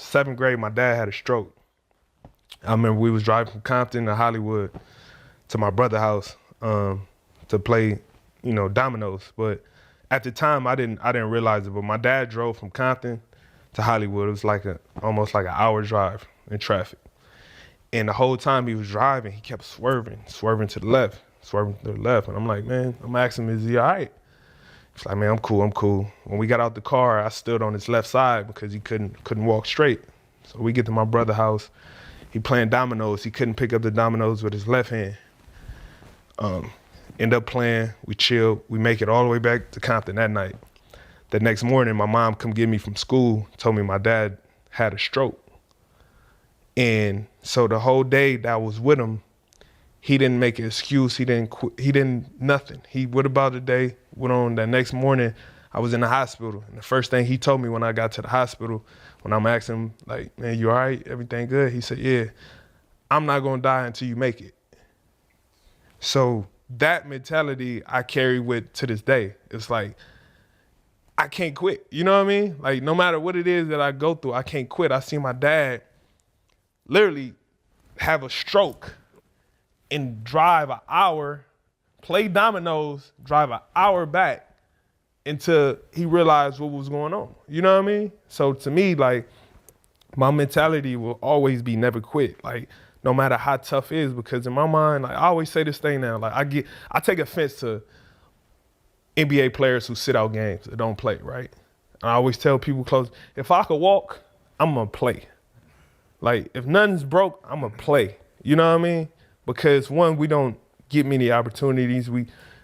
7th grade, my dad had a stroke. I remember we was driving from Compton to Hollywood to my brother's house to play, dominoes. But at the time, I didn't realize it. But my dad drove from Compton to Hollywood. It was like almost like an hour drive in traffic. And the whole time he was driving, he kept swerving to the left. And I'm like, man, I'm asking him, is he all right? He's like, man, I'm cool. When we got out the car, I stood on his left side because he couldn't walk straight. So we get to my brother's house. He playing dominoes. He couldn't pick up the dominoes with his left hand. End up playing, we chilled. We make it all the way back to Compton that night. The next morning, my mom come get me from school, told me my dad had a stroke. And so the whole day that I was with him, he didn't make an excuse. He didn't quit. He didn't nothing. He went about the day, went on. That next morning, I was in the hospital. And the first thing he told me when I got to the hospital, when I'm asking him, like, man, you all right? Everything good? He said, yeah, I'm not going to die until you make it. So that mentality I carry with to this day. It's like, I can't quit. You know what I mean? Like, no matter what it is that I go through, I can't quit. I see my dad literally have a stroke and drive an hour, play dominoes, drive an hour back until he realized what was going on. You know what I mean? So to me, like, my mentality will always be never quit. Like, no matter how tough it is, because in my mind, like, I always say this thing now, like, I take offense to NBA players who sit out games that don't play, right? And I always tell people close, if I could walk, I'm gonna play. Like, if nothing's broke, I'm gonna play. You know what I mean? Because one, we don't get many opportunities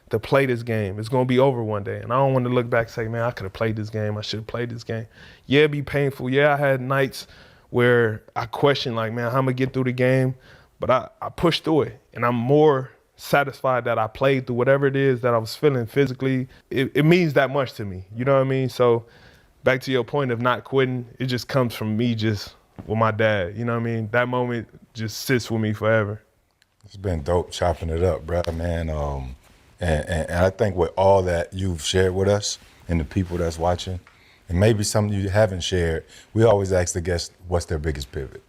to play this game. It's gonna be over one day. And I don't want to look back and say, man, I could have played this game. I should have played this game. Yeah, it'd be painful. Yeah, I had nights where I questioned, like, man, how I'm gonna get through the game? But I pushed through it. And I'm more satisfied that I played through whatever it is that I was feeling physically. It means that much to me. You know what I mean? So back to your point of not quitting, it just comes from me just with my dad. You know what I mean? That moment just sits with me forever. It's been dope chopping it up, bro, man. And I think with all that you've shared with us and the people that's watching, and maybe something you haven't shared, we always ask the guests, what's their biggest pivot?